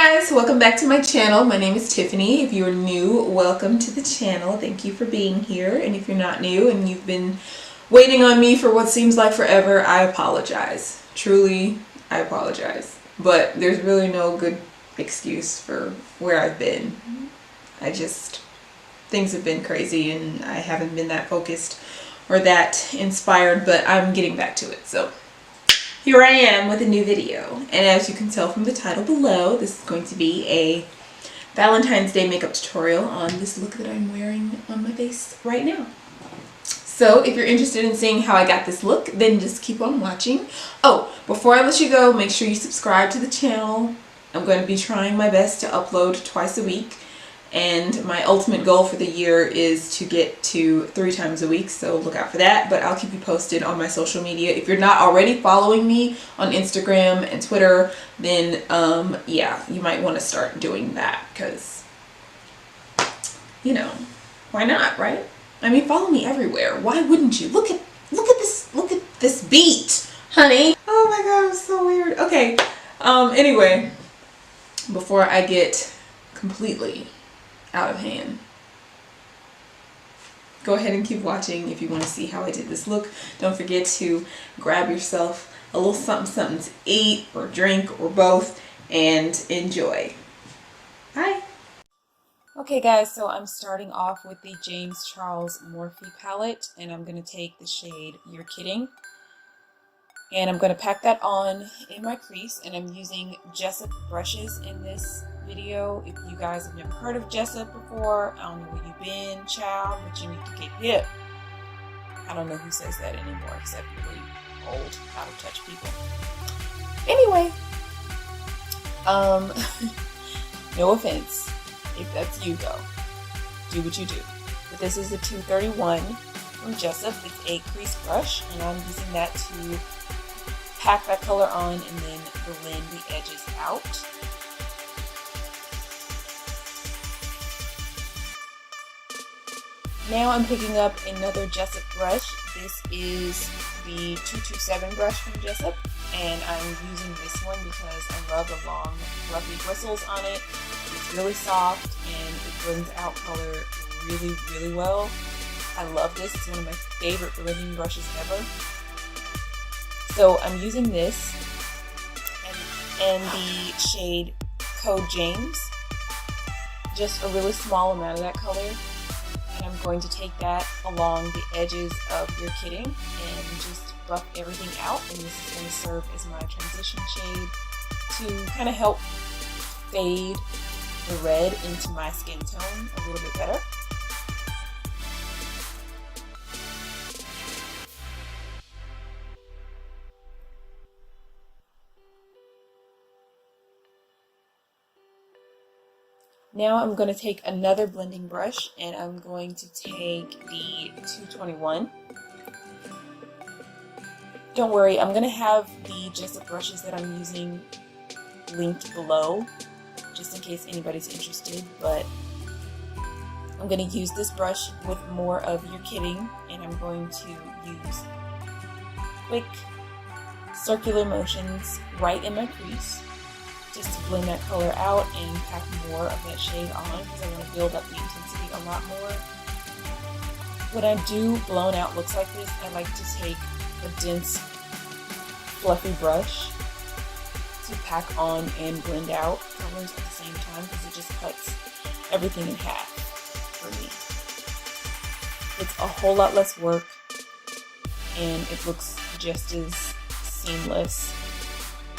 guys, welcome back to my channel. My name is Tiffany. If you're new, welcome to the channel. Thank you for being here. And if you're not new and you've been waiting on me for what seems like forever, I apologize. Truly, I apologize. But there's really no good excuse for where I've been. Things have been crazy and I haven't been that focused or that inspired, but I'm getting back to it. So here I am with a new video, and as you can tell from the title below, this is going to be a Valentine's Day makeup tutorial on this look that I'm wearing on my face right now. So if you're interested in seeing how I got this look, then just keep on watching. Oh, before I let you go, make sure you subscribe to the channel. I'm going to be trying my best to upload twice a week, and my ultimate goal for the year is to get to 3 times a week, so look out for that. But I'll keep you posted on my social media. If you're not already following me on Instagram and Twitter, then yeah, you might want to start doing that, because, you know, why not, right? I mean, follow me everywhere. Why wouldn't you? Look at this beat, honey. Oh my god, it's so weird. Okay, anyway, before I get completely out of hand, go ahead and keep watching if you want to see how I did this look. Don't forget to grab yourself a little something to eat or drink or both and enjoy. Bye. Okay guys, so I'm starting off with the James Charles Morphe palette, and I'm going to take the shade You're Kidding, and I'm going to pack that on in my crease, and I'm using Jessup brushes in this video. If you guys have never heard of Jessup before, I don't know where you've been, child, but you need to get hip. I don't know who says that anymore except really old, out of touch people. Anyway, no offense if that's you though. Do what you do. But this is the 231 from Jessup. It's a crease brush, and I'm using that to pack that color on and then blend the edges out. Now I'm picking up another Jessup brush. This is the 227 brush from Jessup, and I'm using this one because I love the long fluffy bristles on it. It's really soft and it blends out color really, really well. I love this. It's one of my favorite blending brushes ever. So I'm using this and the shade Code James, just a really small amount of that color. And I'm going to take that along the edges of You're Kidding and just buff everything out. And this is going to serve as my transition shade to kind of help fade the red into my skin tone a little bit better. Now I'm going to take another blending brush, and I'm going to take the 221. Don't worry, I'm going to have the Jessup brushes that I'm using linked below, just in case anybody's interested, but I'm going to use this brush with more of You're Kidding, and I'm going to use quick circular motions right in my crease, just to blend that color out and pack more of that shade on, because I want to build up the intensity a lot more. When I do blown out looks like this, I like to take a dense, fluffy brush to pack on and blend out colors at the same time, because it just cuts everything in half for me. It's a whole lot less work, and it looks just as seamless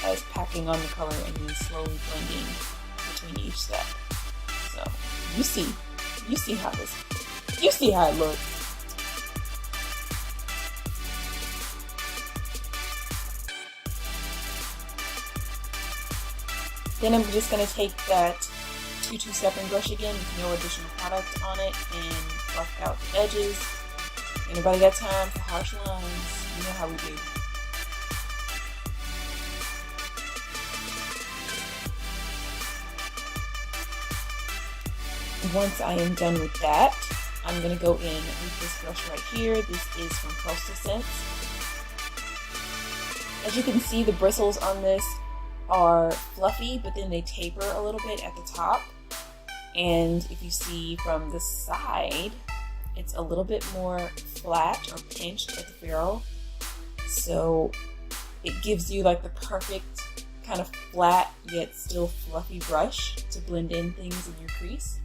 as packing on the color and then slowly blending between each step. So you see how it looks. Then I'm just going to take that 227 brush again with no additional product on it and buff out the edges. Anybody got time for harsh lines? You know how we do. Once I am done with that, I'm going to go in with this brush right here. This is from Coastal Scents. As you can see, the bristles on this are fluffy, but then they taper a little bit at the top. And if you see from the side, it's a little bit more flat or pinched at the ferrule. So it gives you like the perfect kind of flat yet still fluffy brush to blend in things in your crease.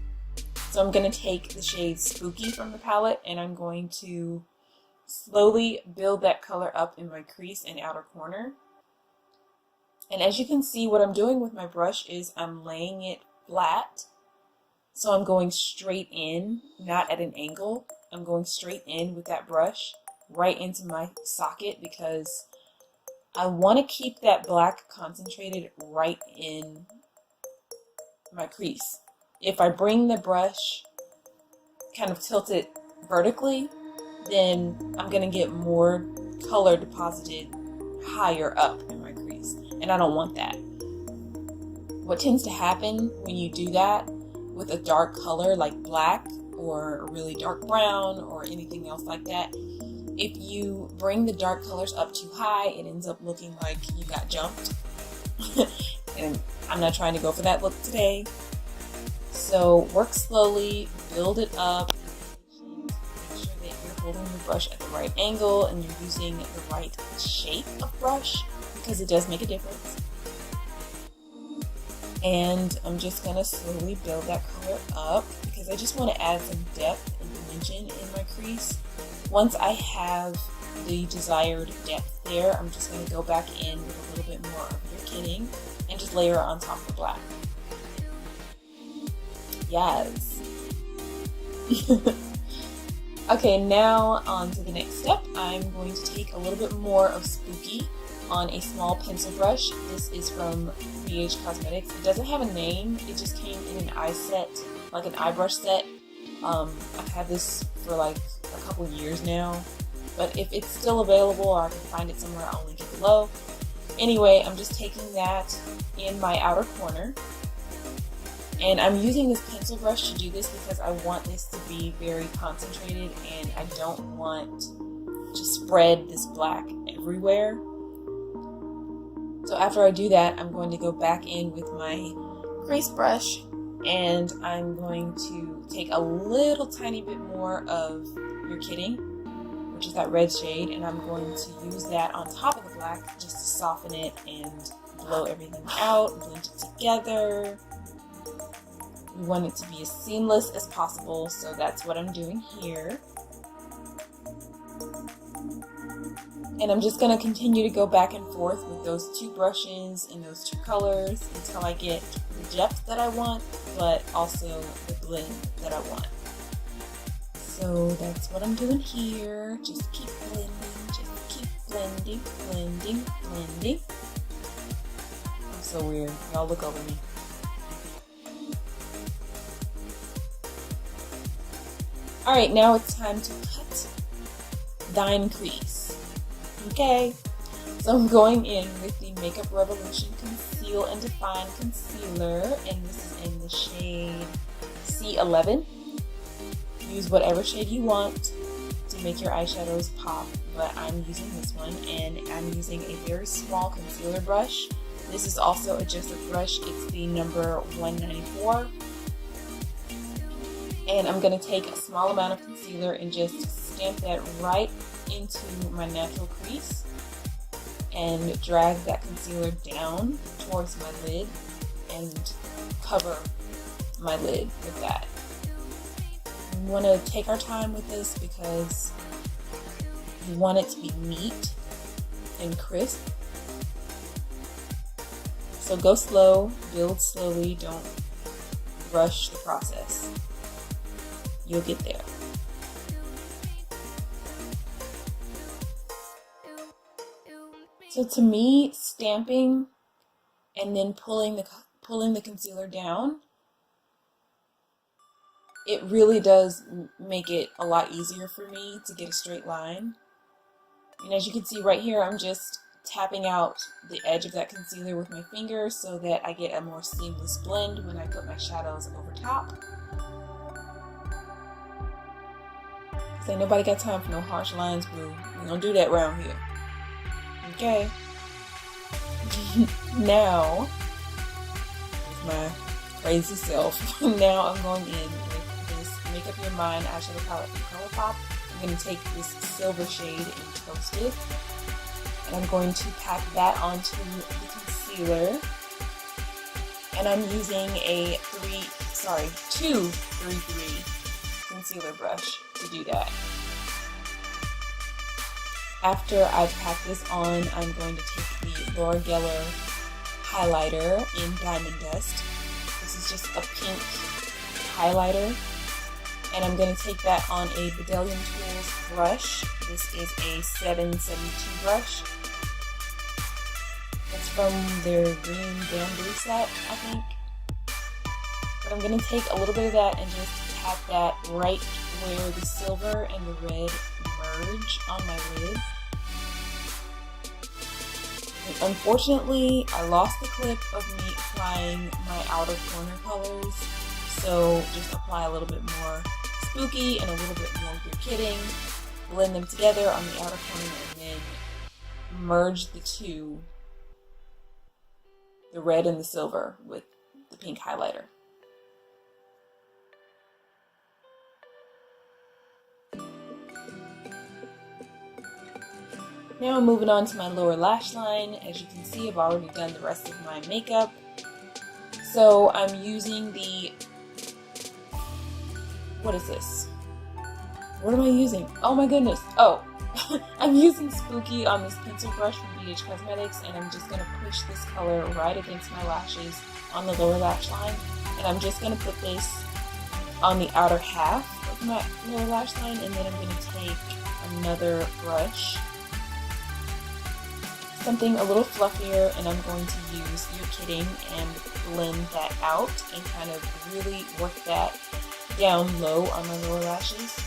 So I'm going to take the shade Spooky from the palette and I'm going to slowly build that color up in my crease and outer corner. And as you can see, what I'm doing with my brush is I'm laying it flat. So I'm going straight in, not at an angle. I'm going straight in with that brush right into my socket because I want to keep that black concentrated right in my crease. If I bring the brush kind of tilted vertically, then I'm going to get more color deposited higher up in my crease, and I don't want that. What tends to happen when you do that with a dark color like black or a really dark brown or anything else like that, if you bring the dark colors up too high, it ends up looking like you got jumped. And I'm not trying to go for that look today. So work slowly, build it up, make sure that you're holding your brush at the right angle and you're using the right shape of brush because it does make a difference. And I'm just going to slowly build that color up because I just want to add some depth and dimension in my crease. Once I have the desired depth there, I'm just going to go back in with a little bit more of your kidding and just layer it on top of the black. Yes. Okay, now on to the next step. I'm going to take a little bit more of Spooky on a small pencil brush. This is from BH Cosmetics. It doesn't have a name, it just came in an eye set, like an eye brush set. I've had this for like a couple years now, but if it's still available or I can find it somewhere, I'll link it below. Anyway, I'm just taking that in my outer corner, and I'm using this pencil brush to do this because I want this to be very concentrated and I don't want to spread this black everywhere. So after I do that, I'm going to go back in with my crease brush and I'm going to take a little tiny bit more of You're Kidding, which is that red shade, and I'm going to use that on top of the black just to soften it and blow everything out, blend it together. We want it to be as seamless as possible, so that's what I'm doing here. And I'm just going to continue to go back and forth with those two brushes and those two colors until I get the depth that I want, but also the blend that I want. So that's what I'm doing here. Just keep blending, just keep blending, blending, blending. I'm so weird. Y'all look over me. Alright, now it's time to cut thine crease. Okay, so I'm going in with the Makeup Revolution Conceal and Define Concealer, and this is in the shade C11. Use whatever shade you want to make your eyeshadows pop, but I'm using this one, and I'm using a very small concealer brush. This is also a Jessup brush. It's the number 194. And I'm going to take a small amount of concealer and just stamp that right into my natural crease and drag that concealer down towards my lid and cover my lid with that. We want to take our time with this because you want it to be neat and crisp. So go slow, build slowly, don't rush the process. You'll get there. So to me, stamping and then pulling the concealer down, it really does make it a lot easier for me to get a straight line. And as you can see right here, I'm just tapping out the edge of that concealer with my finger so that I get a more seamless blend when I put my shadows over top. Cause ain't nobody got time for no harsh lines, boo. We don't do that around here. Okay? Now, with my crazy self, now I'm going in with this Make Up Your Mind eyeshadow palette from Colourpop. I'm going to take this silver shade and toast it. And I'm going to pack that onto the concealer. And I'm using a 233 concealer brush to do that. After I pack this on, I'm going to take the Laura Geller highlighter in Diamond Dust. This is just a pink highlighter. And I'm going to take that on a Bedazzling Tools brush. This is a 772 brush. It's from their green bamboo set, I think. But I'm going to take a little bit of that and just tap that right where the silver and the red merge on my lid. And unfortunately, I lost the clip of me applying my outer corner colors. So just apply a little bit more Spooky and a little bit more You're Kidding. Blend them together on the outer corner and then merge the two, the red and the silver, with the pink highlighter. Now I'm moving on to my lower lash line. As you can see, I've already done the rest of my makeup. So I'm using the, what is this? What am I using? Oh my goodness. Oh, I'm using Spooky on this pencil brush from BH Cosmetics, and I'm just going to push this color right against my lashes on the lower lash line. And I'm just going to put this on the outer half of my lower lash line, and then I'm going to take another brush, something a little fluffier, and I'm going to use You're Kidding and blend that out and kind of really work that down low on my lower lashes.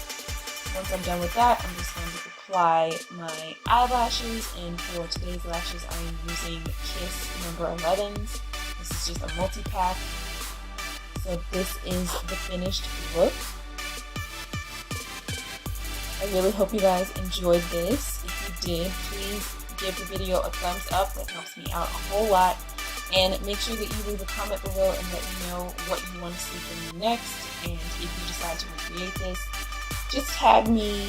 Once I'm done with that, I'm just going to apply my eyelashes, and for today's lashes I am using Kiss number 11s. This is just a multi-pack. So this is the finished look. I really hope you guys enjoyed this. If you did, please give the video a thumbs up. That helps me out a whole lot. And make sure that you leave a comment below and let me know what you want to see from me next. And if you decide to recreate this, just tag me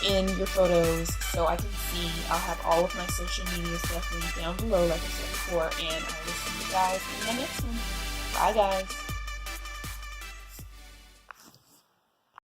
in your photos so I can see. I'll have all of my social media stuff linked down below, like I said before. And I will see you guys in the next one. Bye, guys.